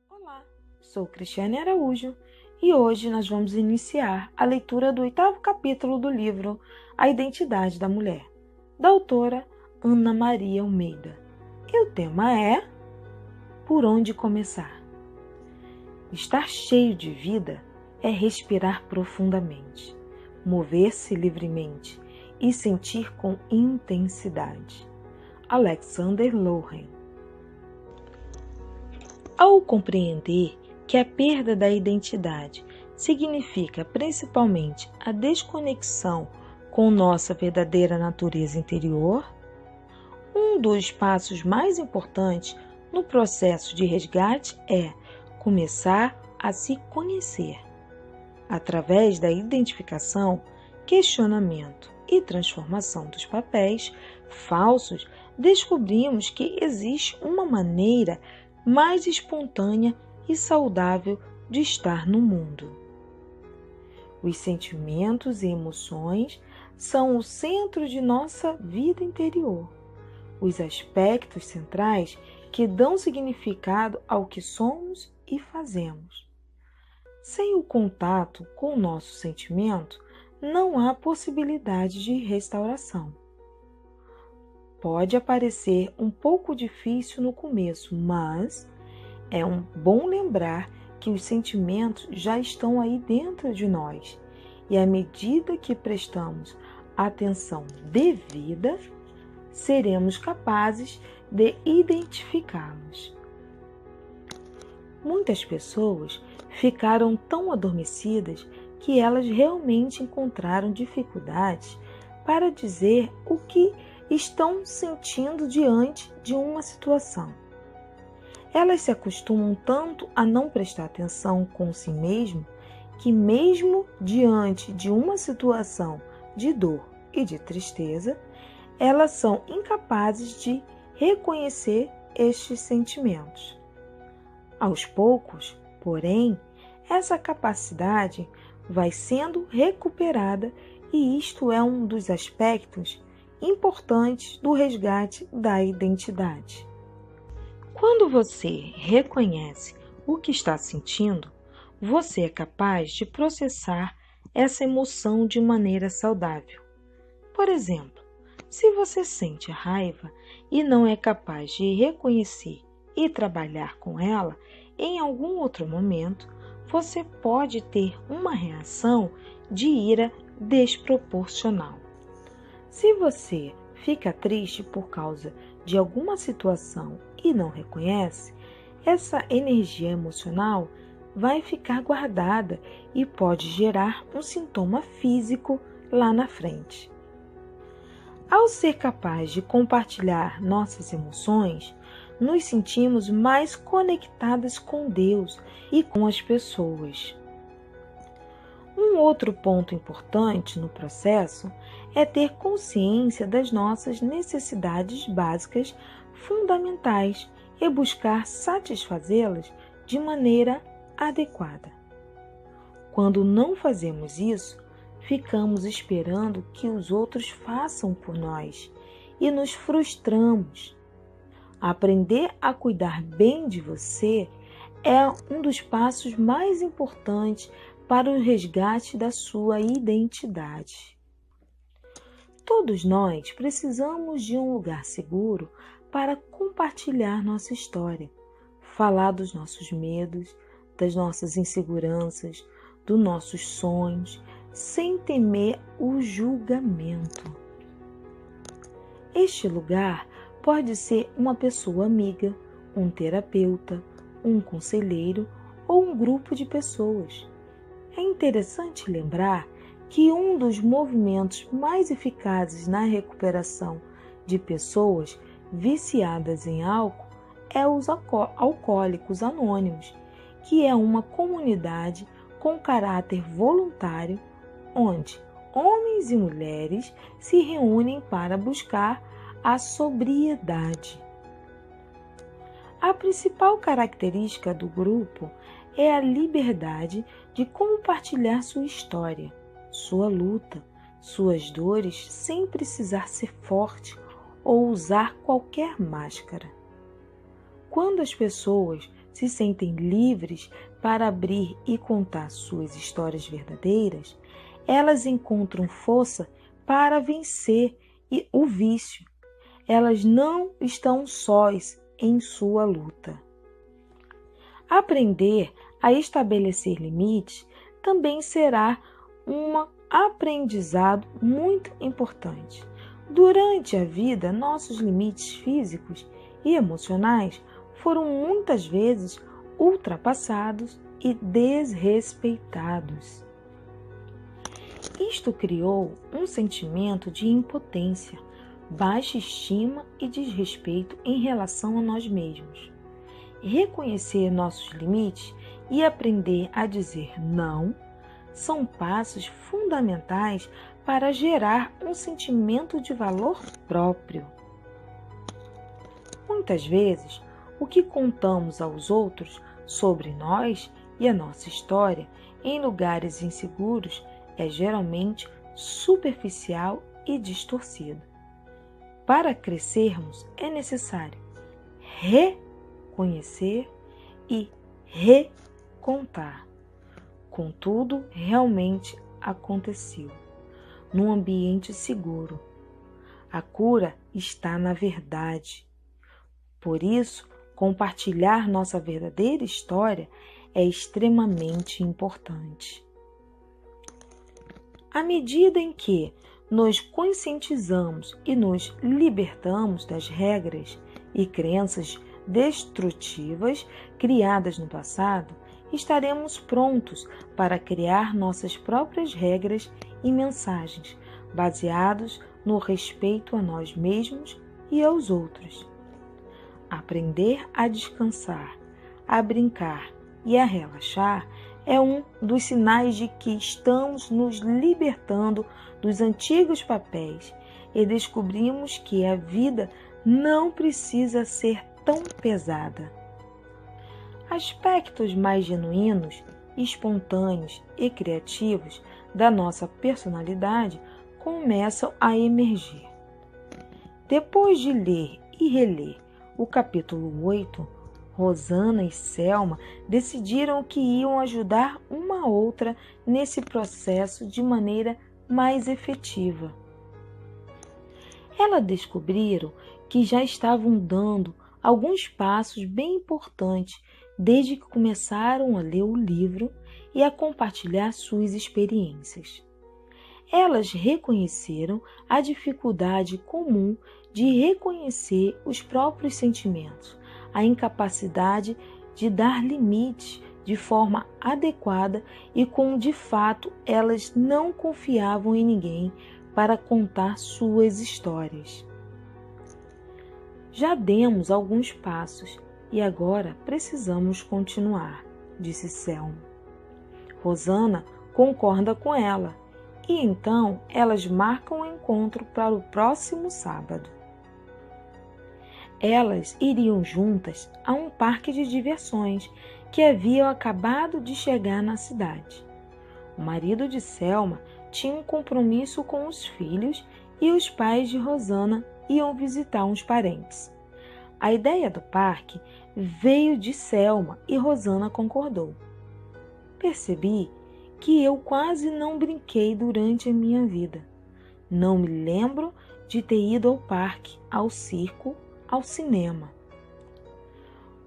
Olá, sou Cristiane Araújo e hoje nós vamos iniciar a leitura do 8º capítulo do livro A Identidade da Mulher, da autora Ana Maria Almeida. E o tema é Por onde começar? Estar cheio de vida é respirar profundamente, mover-se livremente e sentir com intensidade. Alexander Lowen. Ao compreender que a perda da identidade significa principalmente a desconexão com nossa verdadeira natureza interior, um dos passos mais importantes no processo de resgate é começar a se conhecer. Através da identificação, questionamento e transformação dos papéis falsos, descobrimos que existe uma maneira mais espontânea e saudável de estar no mundo. Os sentimentos e emoções são o centro de nossa vida interior, os aspectos centrais que dão significado ao que somos e fazemos. Sem o contato com o nosso sentimento, não há possibilidade de restauração. Pode parecer um pouco difícil no começo, mas é bom lembrar que os sentimentos já estão aí dentro de nós e à medida que prestamos atenção devida, seremos capazes de identificá-los. Muitas pessoas ficaram tão adormecidas que elas realmente encontraram dificuldades para dizer o que estão sentindo diante de uma situação. Elas se acostumam tanto a não prestar atenção com si mesmo que, mesmo diante de uma situação de dor e de tristeza, elas são incapazes de reconhecer estes sentimentos. Aos poucos, porém, essa capacidade vai sendo recuperada e isto é um dos aspectos importantes do resgate da identidade. Quando você reconhece o que está sentindo, você é capaz de processar essa emoção de maneira saudável. Por exemplo, se você sente raiva e não é capaz de reconhecer e trabalhar com ela, em algum outro momento, você pode ter uma reação de ira desproporcional. Se você fica triste por causa de alguma situação e não reconhece, essa energia emocional vai ficar guardada e pode gerar um sintoma físico lá na frente. Ao ser capaz de compartilhar nossas emoções, nos sentimos mais conectadas com Deus e com as pessoas. Um outro ponto importante no processo é ter consciência das nossas necessidades básicas fundamentais e buscar satisfazê-las de maneira adequada. Quando não fazemos isso, ficamos esperando que os outros façam por nós e nos frustramos. Aprender a cuidar bem de você é um dos passos mais importantes para o resgate da sua identidade. Todos nós precisamos de um lugar seguro para compartilhar nossa história, falar dos nossos medos, das nossas inseguranças, dos nossos sonhos, sem temer o julgamento. Este lugar pode ser uma pessoa amiga, um terapeuta, um conselheiro ou um grupo de pessoas. É interessante lembrar que um dos movimentos mais eficazes na recuperação de pessoas viciadas em álcool é os Alcoólicos Anônimos, que é uma comunidade com caráter voluntário, onde homens e mulheres se reúnem para buscar a sobriedade. A principal característica do grupo é a liberdade de compartilhar sua história, sua luta, suas dores sem precisar ser forte ou usar qualquer máscara. Quando as pessoas se sentem livres para abrir e contar suas histórias verdadeiras, elas encontram força para vencer o vício. Elas não estão sós em sua luta. Aprender a estabelecer limites também será um aprendizado muito importante. Durante a vida, nossos limites físicos e emocionais foram muitas vezes ultrapassados e desrespeitados. Isto criou um sentimento de impotência, baixa estima e desrespeito em relação a nós mesmos. Reconhecer nossos limites e aprender a dizer não são passos fundamentais para gerar um sentimento de valor próprio. Muitas vezes, o que contamos aos outros sobre nós e a nossa história em lugares inseguros é geralmente superficial e distorcido. Para crescermos, é necessário reconhecer e recontar. Contudo, realmente aconteceu, num ambiente seguro. A cura está na verdade. Por isso, compartilhar nossa verdadeira história é extremamente importante. À medida em que nos conscientizamos e nos libertamos das regras e crenças destrutivas criadas no passado, estaremos prontos para criar nossas próprias regras e mensagens, baseados no respeito a nós mesmos e aos outros. Aprender a descansar, a brincar e a relaxar é um dos sinais de que estamos nos libertando dos antigos papéis e descobrimos que a vida não precisa ser tão pesada. Aspectos mais genuínos, espontâneos e criativos da nossa personalidade começam a emergir. Depois de ler e reler o capítulo 8, Rosana e Selma decidiram que iam ajudar uma a outra nesse processo de maneira mais efetiva. Elas descobriram que já estavam dando alguns passos bem importantes desde que começaram a ler o livro e a compartilhar suas experiências. Elas reconheceram a dificuldade comum de reconhecer os próprios sentimentos, a incapacidade de dar limites de forma adequada e como de fato elas não confiavam em ninguém para contar suas histórias. Já demos alguns passos e agora precisamos continuar, disse Selma. Rosana concorda com ela e então elas marcam o encontro para o próximo sábado. Elas iriam juntas a um parque de diversões que haviam acabado de chegar na cidade. O marido de Selma tinha um compromisso com os filhos e os pais de Rosana iam visitar uns parentes. A ideia do parque veio de Selma e Rosana concordou. Percebi que eu quase não brinquei durante a minha vida. Não me lembro de ter ido ao parque, ao circo, ao cinema.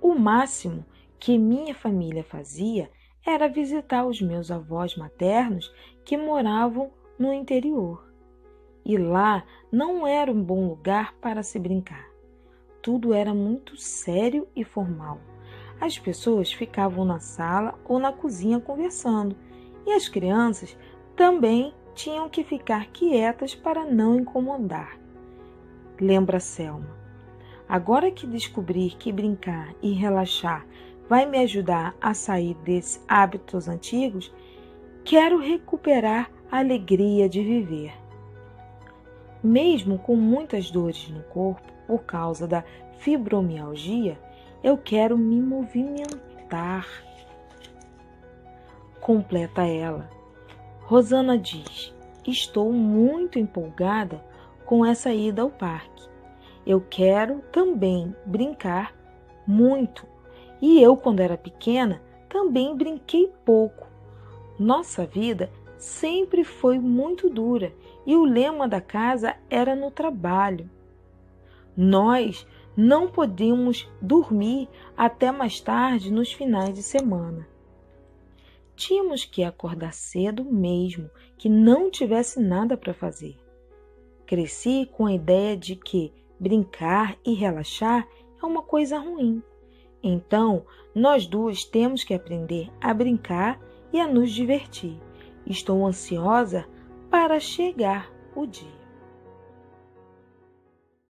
O máximo que minha família fazia era visitar os meus avós maternos que moravam no interior. E lá não era um bom lugar para se brincar. Tudo era muito sério e formal. As pessoas ficavam na sala ou na cozinha conversando, e as crianças também tinham que ficar quietas para não incomodar. Lembra Selma. Agora que descobri que brincar e relaxar vai me ajudar a sair desses hábitos antigos, quero recuperar a alegria de viver. Mesmo com muitas dores no corpo por causa da fibromialgia, eu quero me movimentar. Completa ela. Rosana diz: estou muito empolgada com essa ida ao parque. Eu quero também brincar muito E eu, quando era pequena, também brinquei pouco. Nossa vida sempre foi muito dura e o lema da casa era no trabalho. Nós não podíamos dormir até mais tarde nos finais de semana. Tínhamos que acordar cedo mesmo, que não tivesse nada para fazer. Cresci com a ideia de que brincar e relaxar é uma coisa ruim. Então, nós duas temos que aprender a brincar e a nos divertir. Estou ansiosa para chegar o dia.